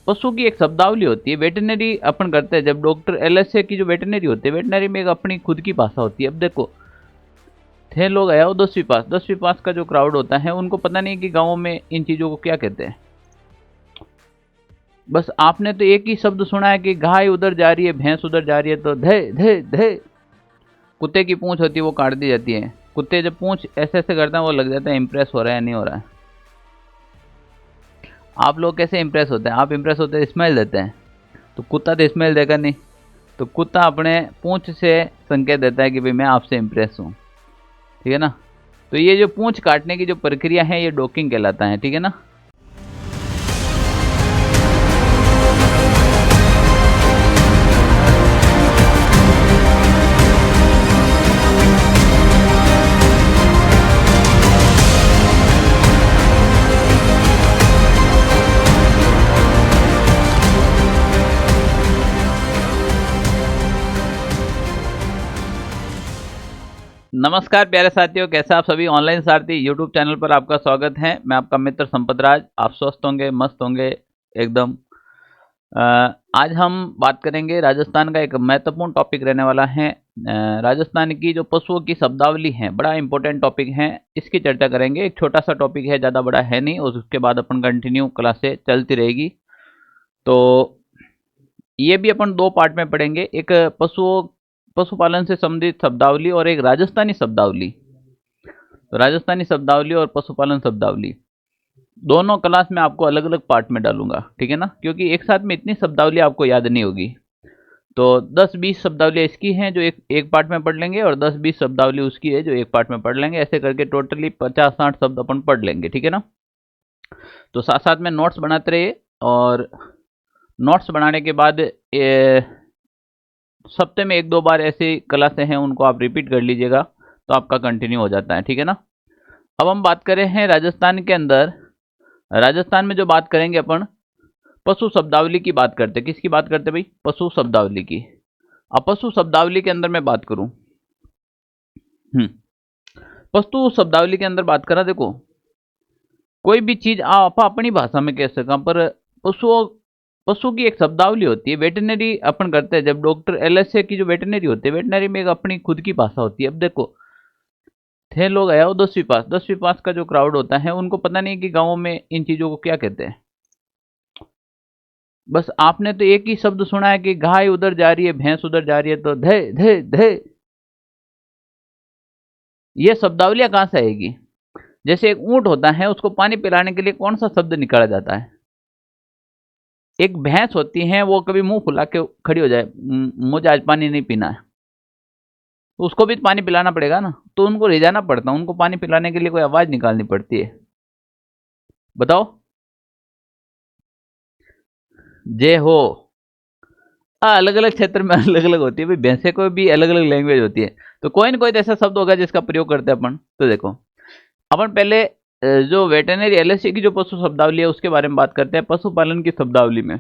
पशु की एक शब्दावली होती है। वेटरनरी अपन करते हैं जब डॉक्टर एलएसए की जो वेटरनरी होती है, वेटरनरी में एक अपनी खुद की भाषा होती है। अब देखो, थे लोग आया हो 10वीं पास, 10वीं पास का जो क्राउड होता है उनको पता नहीं कि गाँव में इन चीज़ों को क्या कहते हैं। बस आपने तो एक ही शब्द सुना है कि गाय उधर जा रही है, भैंस उधर जा रही है, तो धे धे धे। कुत्ते की पूंछ होती है वो काट दी जाती है। कुत्ते जब पूंछ ऐसे ऐसे करते हैं वो लग जाता है इंप्रेस हो रहा है या नहीं हो रहा है। आप लोग कैसे इंप्रेस होते हैं? आप इंप्रेस होते हैं स्माइल देते हैं, तो कुत्ता तो स्माइल देगा नहीं। तो कुत्ता अपने पूंछ से संकेत देता है कि भाई मैं आपसे इंप्रेस हूँ, ठीक है ना। तो ये जो पूंछ काटने की जो प्रक्रिया है ये डॉकिंग कहलाता है, ठीक है ना। नमस्कार प्यारे साथियों, कैसे आप सभी। ऑनलाइन सारथी यूट्यूब चैनल पर आपका स्वागत है। मैं आपका मित्र संपत राज। आप स्वस्थ होंगे, मस्त होंगे एकदम। अ, आज हम बात करेंगे राजस्थान का एक महत्वपूर्ण टॉपिक रहने वाला है। राजस्थान की जो पशुओं की शब्दावली है, बड़ा इंपॉर्टेंट टॉपिक है, इसकी चर्चा करेंगे। एक छोटा सा टॉपिक है, ज़्यादा बड़ा है नहीं, और उसके बाद अपन कंटिन्यू क्लासे चलती रहेगी। तो ये भी अपन दो पार्ट में पढ़ेंगे, एक पशुपालन से संबंधित शब्दावली और एक राजस्थानी शब्दावली। तो राजस्थानी शब्दावली और पशुपालन शब्दावली दोनों क्लास में आपको अलग अलग पार्ट में डालूंगा, ठीक है ना, क्योंकि एक साथ में इतनी शब्दावली आपको याद नहीं होगी। तो 10-20 शब्दावली इसकी हैं जो एक एक पार्ट में पढ़ लेंगे, और 10-20 शब्दावली उसकी है जो एक पार्ट में पढ़ लेंगे। ऐसे करके टोटली 50-60 शब्द अपन पढ़ लेंगे, ठीक है ना। तो साथ साथ में नोट्स बनाते रहिए, और नोट्स बनाने के बाद सप्ते में 1-2 बार ऐसी क्लासें हैं उनको आप रिपीट कर लीजिएगा, तो आपका कंटिन्यू हो जाता है, ठीक है ना। अब हम बात करें हैं राजस्थान के अंदर। राजस्थान में जो बात करेंगे अपन, पशु शब्दावली की बात करते। किसकी बात करते भाई? पशु शब्दावली की। अब पशु शब्दावली के अंदर मैं बात करूं, पशु शब्दावली के अंदर बात करा, देखो कोई भी चीज आप अपनी भाषा में कह सका, पर पशु पशु की एक शब्दावली होती है। वेटरनरी अपन करते हैं जब डॉक्टर एलएसए की जो वेटरनरी होती है, वेटरनरी में एक अपनी खुद की भाषा होती है। अब देखो, थे लोग आया हो 10वीं पास, 10वीं पास का जो क्राउड होता है उनको पता नहीं कि गाँव में इन चीजों को क्या कहते हैं। बस आपने तो एक ही शब्द सुना है कि गाय उधर जा रही है, भैंस उधर जा रही है, तो धे धे धे। ये शब्दावलियां कहां से आएगी? जैसे एक ऊंट होता है, उसको पानी पिलाने के लिए कौन सा शब्द निकाला जाता है? एक भैंस होती है, वो कभी मुंह फुला के खड़ी हो जाए, मुझे आज पानी नहीं पीना है, तो उसको भी पानी पिलाना पड़ेगा ना। तो उनको ले जाना पड़ता है, उनको पानी पिलाने के लिए कोई आवाज निकालनी पड़ती है। बताओ। जय हो। अलग अलग क्षेत्र में अलग अलग होती है भाई, भैंसे को भी अलग अलग लैंग्वेज होती है। तो कोई ना कोई तो ऐसा शब्द होगा जिसका प्रयोग करते हैं अपन। तो देखो, अपन पहले जो वेटरनरी एलएससी की जो पशु शब्दावली है उसके बारे में बात करते हैं। पशुपालन की शब्दावली में,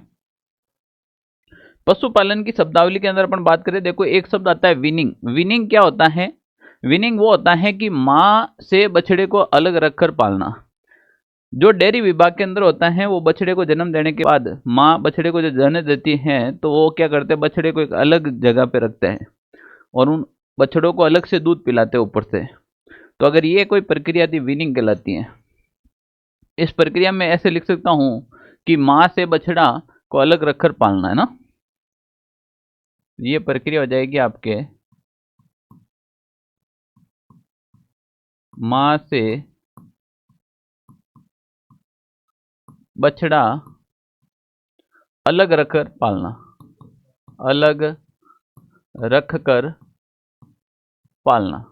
पशुपालन की शब्दावली के अंदर अपन बात करें, देखो एक शब्द आता है विनिंग। विनिंग क्या होता है? विनिंग वो होता है कि माँ से बछड़े को अलग रखकर पालना। जो डेयरी विभाग के अंदर होता है, वो बछड़े को जन्म देने के बाद माँ बछड़े को जो जन्म देती है, तो वो क्या करते हैं, बछड़े को एक अलग जगह पे रखते हैं और उन बछड़ों को अलग से दूध पिलाते हैं ऊपर से। तो अगर ये कोई प्रक्रिया थी, विनिंग कहलाती है। इस प्रक्रिया में ऐसे लिख सकता हूं कि माँ से बछड़ा को अलग रखकर पालना, है ना। ये प्रक्रिया हो जाएगी आपके माँ से बछड़ा अलग रखकर पालना, अलग रखकर पालना।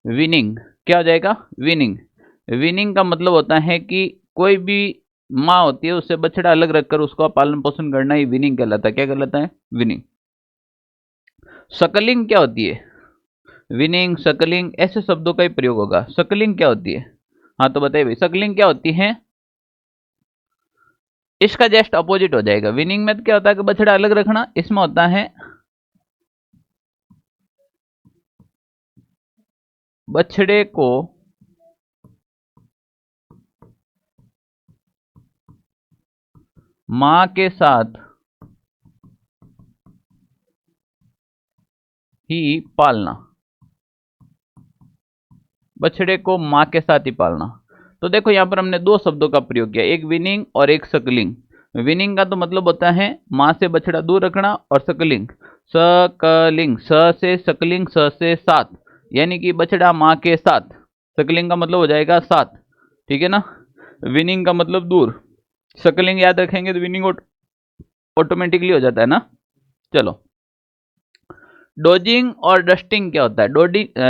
विनिंग क्या हो जाएगा? विनिंग। विनिंग का मतलब होता है कि कोई भी माँ होती है, उससे बछड़ा अलग रखकर उसका पालन पोषण करना ही विनिंग कहलाता है। क्या कहलाता है? विनिंग। सकलिंग क्या होती है? विनिंग, सकलिंग, ऐसे शब्दों का ही प्रयोग होगा। सकलिंग क्या होती है? हाँ तो बताइए भाई, सकलिंग क्या होती है? इसका जस्ट अपोजिट हो जाएगा। विनिंग में क्या होता है कि बछड़ा अलग रखना, इसमें होता है बछड़े को मां के साथ ही पालना, बछड़े को मां के साथ ही पालना। तो देखो यहां पर हमने दो शब्दों का प्रयोग किया, एक विनिंग और एक सकलिंग। विनिंग का तो मतलब होता है मां से बछड़ा दूर रखना, और सकलिंग सकलिंग स से सकलिंग स से साथ, यानी कि बछड़ा मां के साथ। सकलिंग का मतलब हो जाएगा साथ, ठीक है ना। विनिंग का मतलब दूर, सकलिंग याद रखेंगे तो विनिंग ऑटोमेटिकली हो जाता है ना। चलो, डोजिंग और डस्टिंग क्या होता है?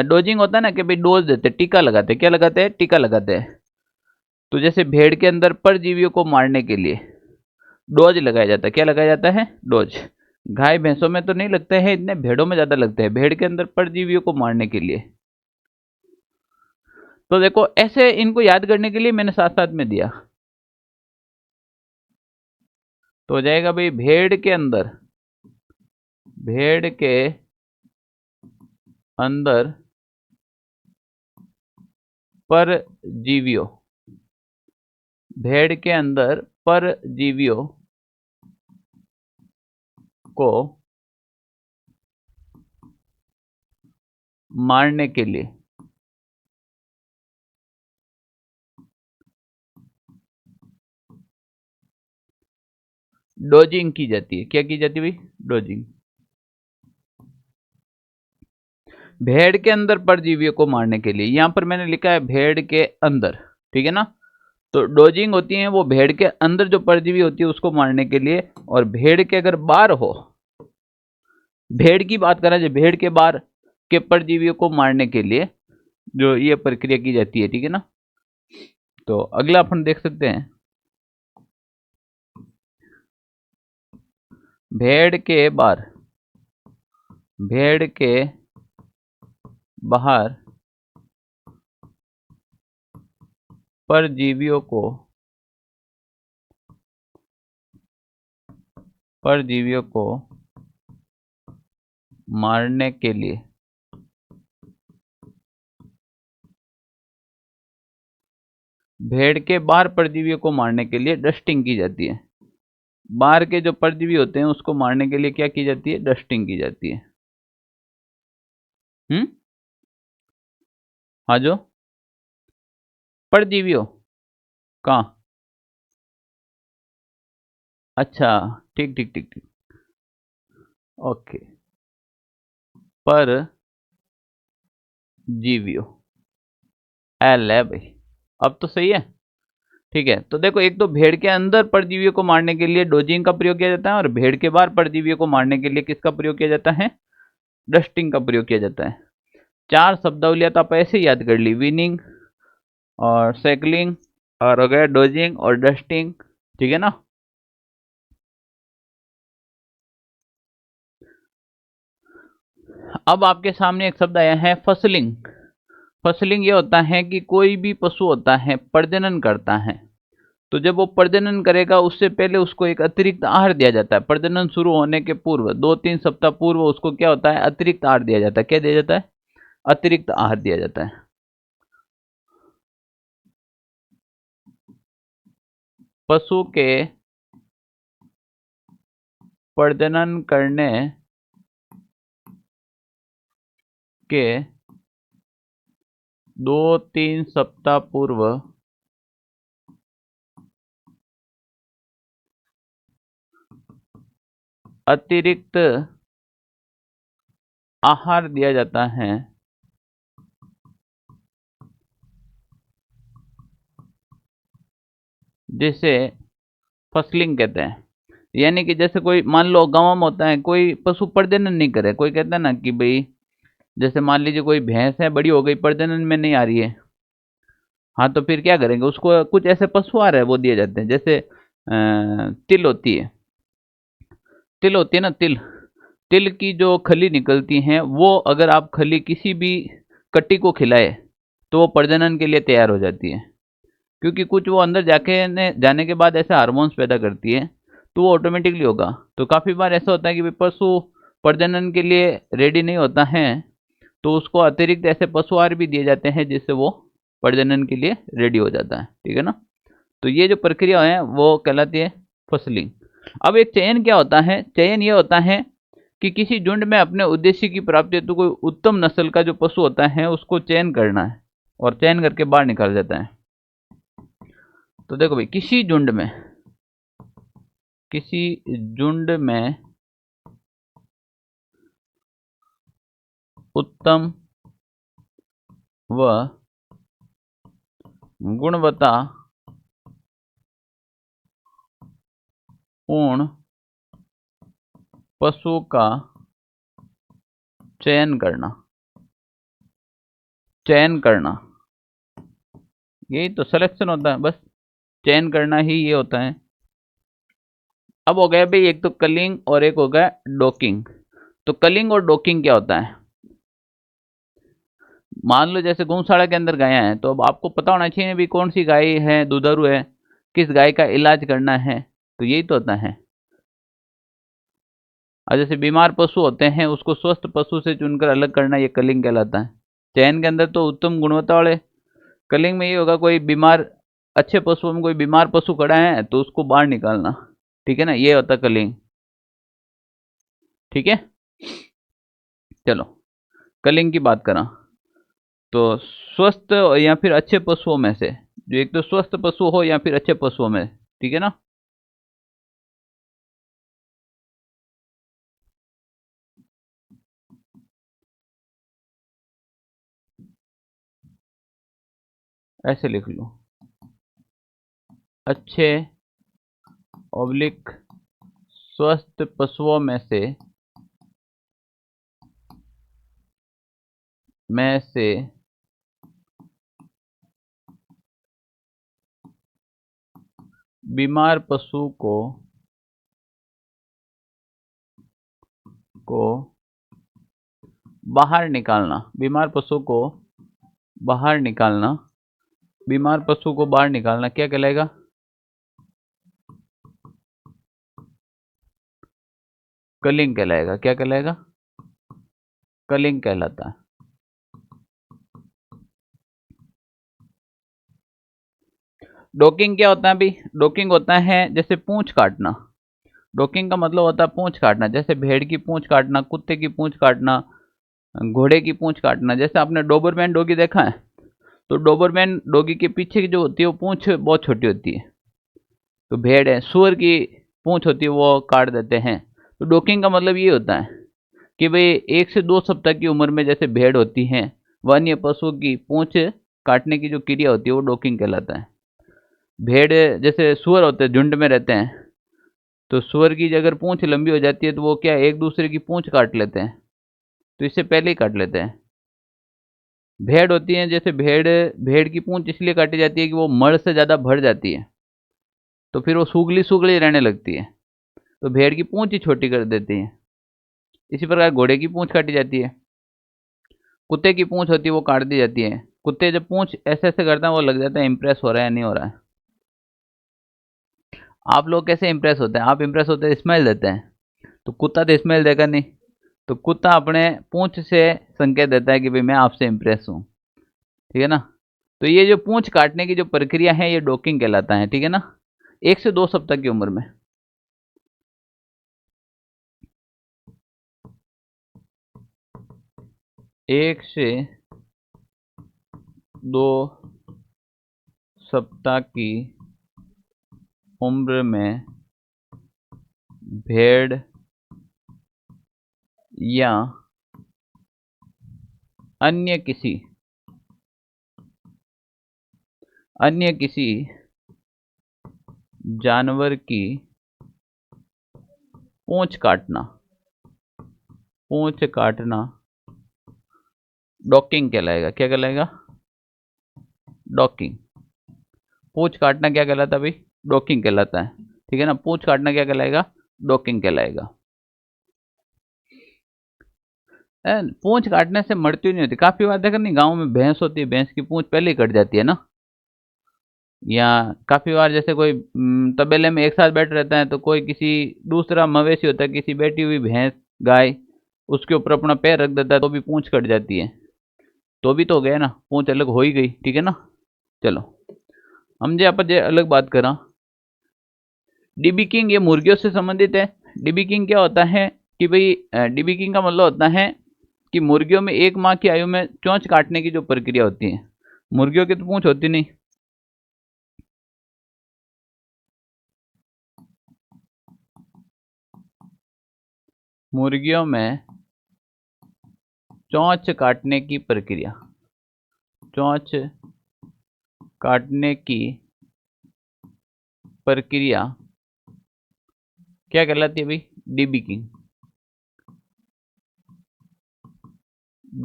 डोजिंग होता है ना कि भाई डोज देते, टीका लगाते। क्या लगाते हैं? टीका लगाते हैं। तो जैसे भेड़ के अंदर परजीवियों को मारने के लिए डोज लगाया जाता है। क्या लगाया जाता है? डोज। गाय भैंसों में तो नहीं लगते हैं इतने, भेड़ों में ज्यादा लगते हैं, भेड़ के अंदर परजीवियों को मारने के लिए। तो देखो ऐसे इनको याद करने के लिए मैंने साथ साथ में दिया। तो हो जाएगा भाई भेड़ के अंदर परजीवियों, भेड़ के अंदर परजीवियों को मारने के लिए डोजिंग की जाती है। क्या की जाती है भाई? डोजिंग। भेड़ के अंदर परजीवियों को मारने के लिए, यहां पर मैंने लिखा है भेड़ के अंदर, ठीक है ना। तो डोजिंग होती है वो भेड़ के अंदर जो परजीवी होती है उसको मारने के लिए, और भेड़ के अगर बाहर हो, भेड़ की बात करें जो भेड़ के बाहर के परजीवियों को मारने के लिए जो ये प्रक्रिया की जाती है, ठीक है ना। तो अगला अपन देख सकते हैं, भेड़ के बाहर परजीवियों को मारने के लिए भेड़ के बाहर परजीवियों को मारने के लिए डस्टिंग की जाती है। बाहर के जो परजीवी होते हैं उसको मारने के लिए क्या की जाती है? डस्टिंग की जाती है। हाँ, जो परजीवियों कहाँ? अच्छा, ठीक ठीक ठीक ठीक, ओके, पर जीवियो एल है भाई। अब तो सही है, ठीक है। तो देखो एक तो भेड़ के अंदर परजीवियों को मारने के लिए डोजिंग का प्रयोग किया जाता है, और भेड़ के बाहर परजीवियों को मारने के लिए किसका प्रयोग किया जाता है? डस्टिंग का प्रयोग किया जाता है। चार शब्दावलियां तो आप ऐसे ही याद कर ली, विनिंग और सैकलिंग और हो गया डोजिंग और डस्टिंग, ठीक है ना। अब आपके सामने एक शब्द आया है फसलिंग। फसलिंग ये होता है कि कोई भी पशु होता है प्रजनन करता है, तो जब वो प्रजनन करेगा उससे पहले उसको एक अतिरिक्त आहार दिया जाता है। प्रजनन शुरू होने के पूर्व 2-3 सप्ताह पूर्व उसको क्या होता है? अतिरिक्त आहार दिया जाता है। क्या दिया जाता है? अतिरिक्त आहार दिया जाता है। पशु के प्रजनन करने के 2-3 सप्ताह पूर्व अतिरिक्त आहार दिया जाता है, जिसे फसलिंग कहते हैं। यानी कि जैसे कोई मान लो गांव में होता है, कोई पशु प्रजनन नहीं करे, कोई कहता है ना कि भाई जैसे मान लीजिए कोई भैंस है, बड़ी हो गई, प्रजनन में नहीं आ रही है, हाँ तो फिर क्या करेंगे? उसको कुछ ऐसे पशु आहार है वो दिए जाते हैं, जैसे तिल होती है, तिल होती है ना, तिल, तिल की जो खली निकलती हैं वो अगर आप खली किसी भी कट्टी को खिलाए तो वो प्रजनन के लिए तैयार हो जाती है, क्योंकि कुछ वो अंदर जाने के बाद ऐसे हार्मोन्स पैदा करती है, तो वो ऑटोमेटिकली होगा। तो काफ़ी बार ऐसा होता है कि भाई पशु प्रजनन के लिए रेडी नहीं होता है, तो उसको अतिरिक्त ऐसे पशु आहार भी दिए जाते हैं जिससे वो प्रजनन के लिए रेडी हो जाता है, ठीक है ना। तो ये जो प्रक्रिया है वो कहलाती है फसलिंग। अब एक चयन क्या होता है? चयन ये होता है कि किसी झुंड में अपने उद्देश्य की प्राप्ति हेतु कोई उत्तम नस्ल का जो पशु होता है उसको चयन करना है और चयन करके बाहर निकाल जाता है। तो देखो भाई, किसी झुंड में उत्तम व गुणवत्ता पूर्ण पशु का चयन करना यही तो सिलेक्शन होता है, बस चयन करना ही ये होता है। अब हो गया भाई, एक तो कलिंग और एक हो गया डॉकिंग। तो कलिंग और डॉकिंग क्या होता है? मान लो जैसे गौशाला के अंदर गायें हैं, तो अब आपको पता होना चाहिए भी कौन सी गाय है दुधारू है, किस गाय का इलाज करना है, तो यही तो होता है। और जैसे बीमार पशु होते हैं उसको स्वस्थ पशु से चुनकर अलग करना, ये कलिंग कहलाता है। चयन के अंदर तो उत्तम गुणवत्ता वाले, कलिंग में ये होगा कोई बीमार, अच्छे पशुओं में कोई बीमार पशु खड़ा है तो उसको बाहर निकालना, ठीक है ना, ये होता कलिंग। ठीक है, चलो कलिंग की बात करा तो स्वस्थ या फिर अच्छे पशुओं में से, जो एक तो स्वस्थ पशु हो या फिर अच्छे पशुओं में, ठीक है ना। ऐसे लिख लो, अच्छे ऑब्लिक स्वस्थ पशुओं में से बीमार पशु को बाहर निकालना, बीमार पशु को बाहर निकालना, बीमार पशु को बाहर निकालना क्या कहलाएगा? कलिंग कहलाएगा। क्या कहलाएगा? कलिंग कहलाता है। डॉकिंग क्या होता है भाई? डॉकिंग होता है जैसे पूंछ काटना। डॉकिंग का मतलब होता है पूंछ काटना, जैसे भेड़ की पूंछ काटना, कुत्ते की पूंछ काटना, घोड़े की पूंछ काटना। जैसे आपने डोबरमैन डॉगी देखा है, तो डोबरमैन डॉगी के पीछे की जो होती है वो पूंछ बहुत छोटी होती है। तो भेड़ है, सुअर की पूंछ होती है वो काट देते हैं। तो डॉकिंग का मतलब ये होता है कि भाई 1 से 2 सप्ताह की उम्र में जैसे भेड़ होती हैं, वन्य पशुओं की पूंछ काटने की जो क्रिया होती है वो डॉकिंग कहलाता है। भेड़ जैसे सुअर होते हैं, झुंड में रहते हैं, तो सुअर की अगर पूंछ लंबी हो जाती है तो वो क्या एक दूसरे की पूंछ काट लेते हैं, तो इससे पहले ही काट लेते हैं। भेड़ होती है, जैसे भेड़ की पूंछ इसलिए काटी जाती है कि वो मड़ से ज़्यादा भर जाती है, तो फिर वो सूगली सूगली रहने लगती है, तो भेड़ की पूंछ ही छोटी कर देती है। इसी प्रकार घोड़े की पूंछ काटी जाती है। कुत्ते की पूंछ होती है वो काट दी जाती है। कुत्ते जब पूंछ ऐसे ऐसे करते हैं वो लग जाता है इंप्रेस हो रहा है या नहीं हो रहा है। आप लोग कैसे इंप्रेस होते हैं? आप इंप्रेस होते हैं स्माइल देते हैं, तो कुत्ता तो स्माइल देगा नहीं, तो कुत्ता अपने पूंछ से संकेत देता है कि भाई मैं आपसे इंप्रेस हूँ, ठीक है ना। तो ये जो पूंछ काटने की जो प्रक्रिया है ये डॉकिंग कहलाता है, ठीक है ना, 1 से 2 सप्ताह की उम्र में। 1 से 2 सप्ताह की उम्र में भेड़ या अन्य किसी जानवर की पूंछ काटना डॉकिंग कहलाएगा। क्या कहलाएगा? डॉकिंग। पूंछ काटना क्या कहलाता है भाई? डॉकिंग कहलाता है, ठीक है ना। पूंछ काटना क्या कहलाएगा? डॉकिंग कहलाएगा। पूंछ काटने से मृत्यु नहीं होती। काफी बार देखा नहीं, गांव में भैंस होती है, भैंस की पूंछ पहले ही कट जाती है ना। या काफी बार जैसे कोई तबेले में एक साथ बैठ रहता है, तो कोई किसी दूसरा मवेशी होता है, किसी बैठी हुई भैंस गाय, उसके ऊपर अपना पैर रख देता है तो भी पूंछ कट जाती है। तो भी तो हो गया ना, पूंछ अलग हो ही गई, ठीक है ना। चलो हम जे आप जे अलग बात करा, डिबीकिंग ये मुर्गियों से संबंधित है। डिबीकिंग क्या होता है कि भाई डिबीकिंग का मतलब होता है कि मुर्गियों में 1 माह की आयु में चोंच काटने की जो प्रक्रिया होती है, मुर्गियों की तो पूंछ होती नहीं, मुर्गियों में चोंच काटने की प्रक्रिया, चोंच काटने की प्रक्रिया क्या कहलाती है भाई? डिबीकिंग,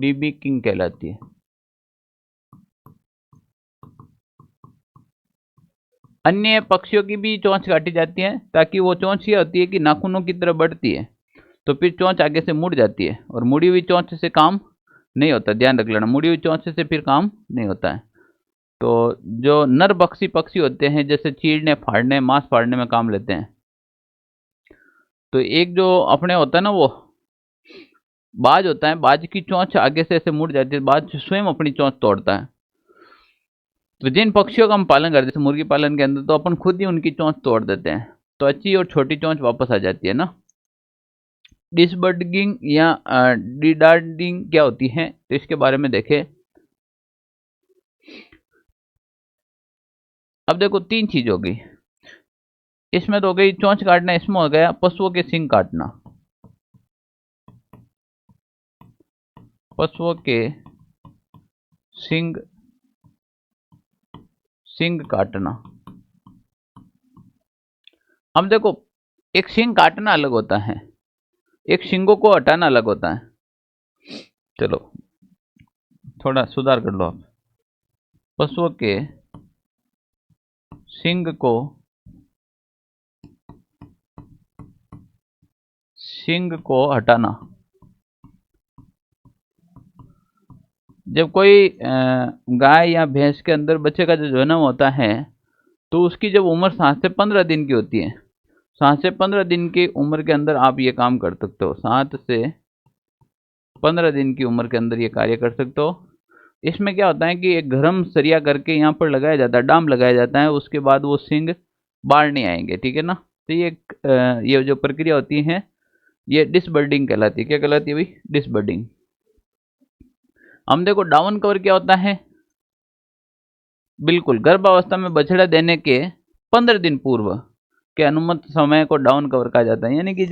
डिबीकिंग कहलाती है। अन्य पक्षियों की भी चोंच काटी जाती है, ताकि वो चोंच ये होती है कि नाखूनों की तरफ बढ़ती है, तो फिर चोंच आगे से मुड़ जाती है, और मुड़ी हुई चोंच से काम नहीं होता, ध्यान रख लेना, मुड़ी हुई चोंच से फिर काम नहीं होता है। तो जो नर बक्सी पक्षी होते हैं, जैसे चीरने फाड़ने मांस फाड़ने में काम लेते हैं, तो एक जो अपने होता है ना, वो बाज होता है, बाज की चोंच आगे से ऐसे मुड़ जाती है, बाज स्वयं अपनी चोंच तोड़ता है। तो जिन पक्षियों का हम पालन करते हैं, जैसे मुर्गी पालन के अंदर, तो अपन खुद ही उनकी चोंच तोड़ देते हैं, तो अच्छी और छोटी चोंच वापस आ जाती है ना। डिसबर्डिंग या डिडार्डिंग क्या होती है, तो इसके बारे में देखें। अब देखो 3 चीज हो गई इसमें, तो हो गई चोंच काटना, इसमें हो गया पशुओं के सींग काटना, पशुओं के सींग सींग काटना। अब देखो, एक सींग काटना अलग होता है, एक सींगों को हटाना अलग होता है। चलो थोड़ा सुधार कर लो आप। पशुओं के सींग को हटाना। जब कोई गाय या भैंस के अंदर बच्चे का जो जन्म होता है, तो उसकी जब उम्र 7 से 15 दिन की होती है, 7 से 15 दिन की उम्र के अंदर आप ये काम कर सकते हो, 7 से 15 दिन की उम्र के अंदर ये कार्य कर सकते हो। इसमें क्या होता है कि एक गरम सरिया करके यहाँ पर लगाया जाता है, डाम लगाया जाता है, उसके बाद वो सींग बाहर नहीं आएंगे, ठीक है ना। तो ये जो प्रक्रिया होती है, ये डिसबर्डिंग कहलाती है। क्या कहलाती है भाई? डिसबर्डिंग। हम देखो डाउन कवर क्या होता है, बिल्कुल गर्भावस्था में बछड़ा देने के 15 दिन पूर्व के अनुमत समय को डाउन कवर कहा जाता है, यानी कि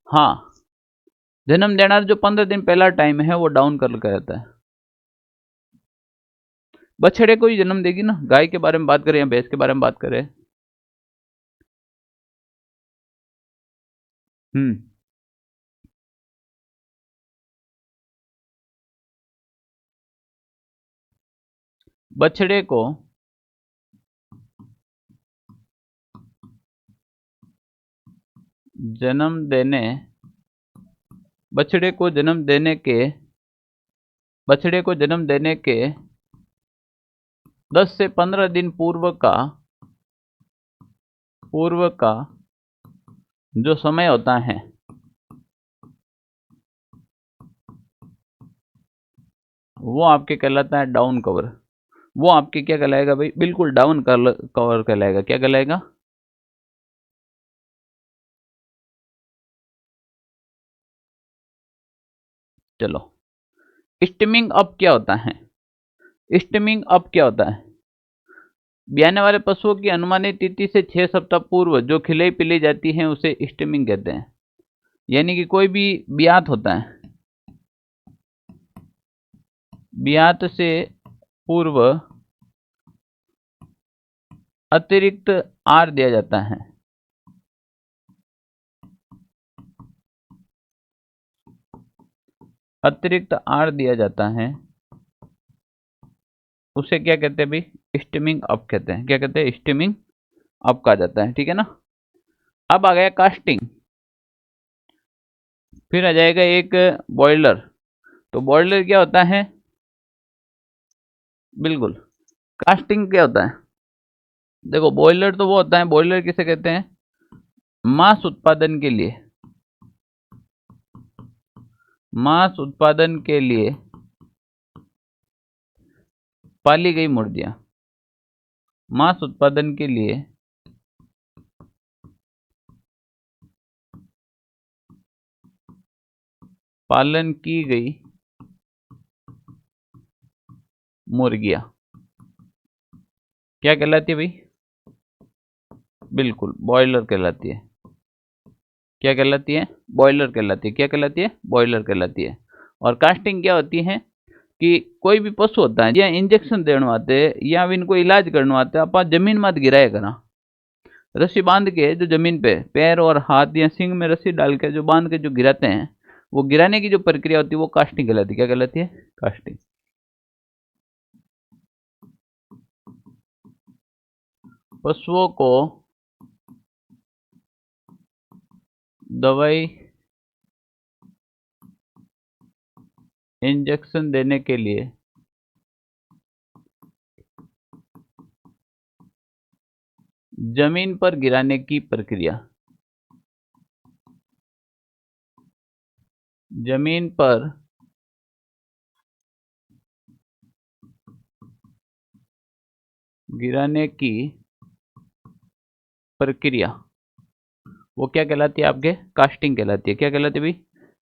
हाँ, जन्म देना जो 15 दिन पहला टाइम है, वो डाउन कवर कहता है। बछड़े को ही जन्म देगी ना, गाय के बारे में बात करें या भैंस के बारे में बात करें। हम्म बछड़े को जन्म देने बछड़े को जन्म देने के बछड़े को जन्म देने के 10 से 15 दिन पूर्व का जो समय होता है, वो आपके कहलाता है डाउन कवर। वो आपके क्या कहलाएगा भाई? बिल्कुल डाउन कवर कहलाएगा। क्या कहलाएगा? चलो, स्टिमिंग अप क्या होता है? स्टिमिंग अप क्या होता है? ब्याने वाले पशुओं की अनुमानित तिथि से 6 सप्ताह पूर्व जो खिलाई पिलाई जाती है, उसे स्टिमिंग कहते हैं। यानी कि कोई भी ब्यात होता है, ब्यात से पूर्व अतिरिक्त आहार दिया जाता है। अतिरिक्त आहार दिया जाता है, उसे क्या कहते हैं भाई? स्टिमिंग अप कहते हैं। क्या कहते हैं? स्टिमिंग अप कहा जाता है, ठीक है ना। अब आ गया कास्टिंग, फिर आ जाएगा एक बॉयलर। तो बॉयलर क्या होता है? बिल्कुल, कास्टिंग क्या होता है? देखो, बॉयलर तो वो होता है, बॉयलर किसे कहते हैं? मांस उत्पादन के लिए, मांस उत्पादन के लिए पाली गई मुर्गियां, मांस उत्पादन के लिए पालन की गई मुर्गियां क्या कहलाती है भाई? बिल्कुल बॉयलर कहलाती है। क्या कहलाती है? बॉयलर कहलाती है। क्या कहलाती है? बॉयलर कहलाती है। और कास्टिंग क्या होती है कि कोई भी पशु होता है या इंजेक्शन देने आते या इनको इलाज करने आते आप जमीन मत गिराया करा, रस्सी बांध के जो जमीन पे पैर और हाथ या सिंग में रस्सी डाल के जो बांध के जो गिराते हैं, वो गिराने की जो प्रक्रिया होती है वो कास्टिंग कहलाती है। क्या कहलाती है? कास्टिंग। पशुओं को दवाई इंजेक्शन देने के लिए जमीन पर गिराने की प्रक्रिया, जमीन पर गिराने की प्रक्रिया वो क्या कहलाती है? आपके कास्टिंग कहलाती है। क्या कहलाती है भाई?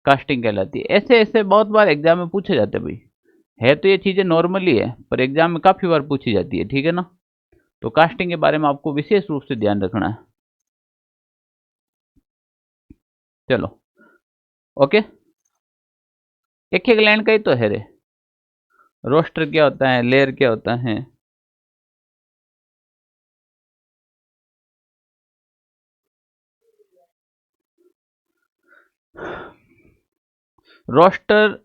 कास्टिंग कहलाती है। ऐसे ऐसे बहुत बार एग्जाम में पूछे जाते हैं भाई। है तो ये चीजें नॉर्मली है पर एग्जाम में काफी बार पूछी जाती है, ठीक है ना। तो कास्टिंग के बारे में आपको विशेष रूप से ध्यान रखना है। चलो ओके, एक एक लाइन का ही तो है रे। रोस्टर क्या होता है, लेयर क्या होता है? रोस्टर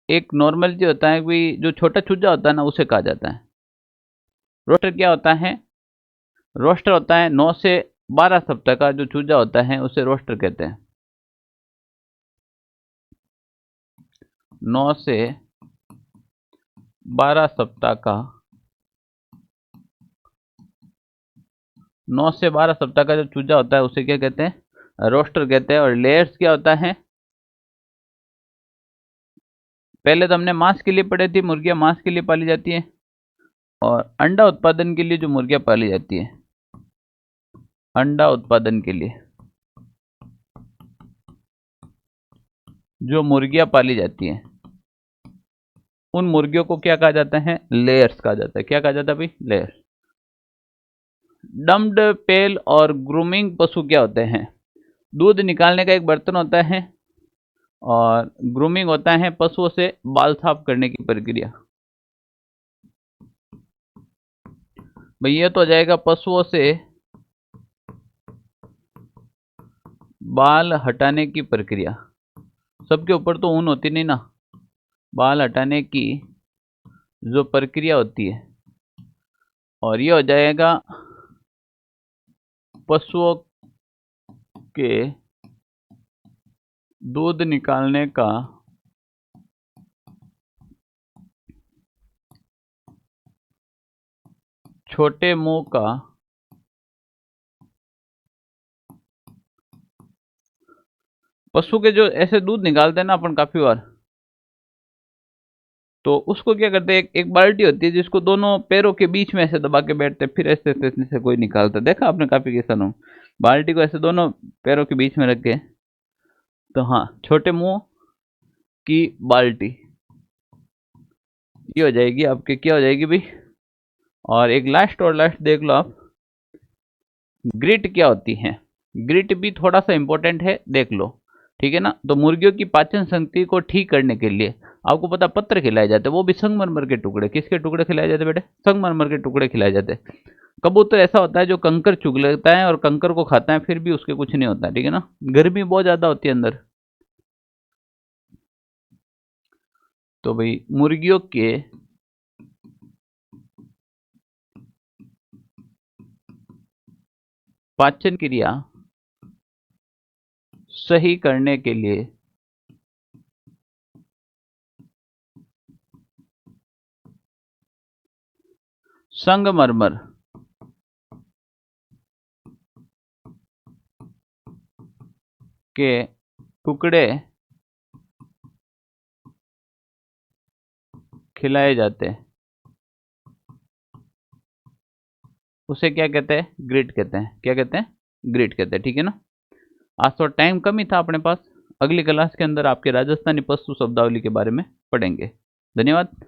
एक नॉर्मल जो होता है कि जो छोटा चूजा होता है ना उसे कहा जाता है। रोस्टर क्या होता है? रोस्टर होता है 9 से 12 सप्ताह का जो चूजा होता है उसे रोस्टर कहते हैं। 9 से 12 सप्ताह का, 9 से 12 सप्ताह का जो चूजा होता है उसे क्या कहते हैं? रोस्टर कहते हैं। और लेयर्स क्या होता है? पहले तो हमने मांस के लिए पढ़े थी, मुर्गियां मांस के लिए पाली जाती है। और अंडा उत्पादन के लिए जो मुर्गियां पाली जाती है, अंडा उत्पादन के लिए जो मुर्गियां पाली जाती हैं उन मुर्गियों को क्या कहा जाता है? लेयर्स कहा जाता है। क्या कहा जाता है भाई? लेयर्स। डम्ड पेल और ग्रूमिंग पशु क्या होते हैं? दूध निकालने का एक बर्तन होता है और ग्रूमिंग होता है पशुओं से बाल साफ करने की प्रक्रिया। भाई ये तो हो जाएगा पशुओं से बाल हटाने की प्रक्रिया। सबके ऊपर तो ऊन होती नहीं ना, बाल हटाने की जो प्रक्रिया होती है। और ये हो जाएगा पशुओं के दूध निकालने का छोटे मुंह का पशु के जो ऐसे दूध निकालते हैं ना अपन काफी बार, तो उसको क्या करते हैं, एक बाल्टी होती है जिसको दोनों पैरों के बीच में ऐसे दबा के बैठते हैं, फिर ऐसे ऐसे से कोई निकालता है। देखा आपने काफी किसानों में बाल्टी को ऐसे दोनों पैरों के बीच में रख के। तो हाँ, छोटे मुंह की बाल्टी ये हो जाएगी आपके, क्या हो जाएगी भाई? और एक लास्ट और लास्ट देख लो आप, ग्रिट क्या होती है? ग्रिट भी थोड़ा सा इंपॉर्टेंट है, देख लो, ठीक है ना। तो मुर्गियों की पाचन शक्ति को ठीक करने के लिए आपको पता पत्थर खिलाए जाते हैं, वो भी संगमरमर के टुकड़े। किसके टुकड़े खिलाए जाते बेटे? संगमरमर के टुकड़े खिलाए जाते हैं। कबूतर ऐसा होता है जो कंकर चुग लेता है और कंकर को खाता है फिर भी उसके कुछ नहीं होता, ठीक है ना। गर्मी बहुत ज्यादा होती है अंदर। तो भाई मुर्गियों के पाचन क्रिया सही करने के लिए संगमरमर के टुकड़े खिलाए जाते हैं। उसे क्या कहते हैं, ग्रिड कहते हैं। क्या कहते हैं, ग्रिड कहते हैं। ठीक है ना। आज तो टाइम कम ही था अपने पास। अगली क्लास के अंदर आपके राजस्थानी पशु शब्दावली के बारे में पढ़ेंगे। धन्यवाद।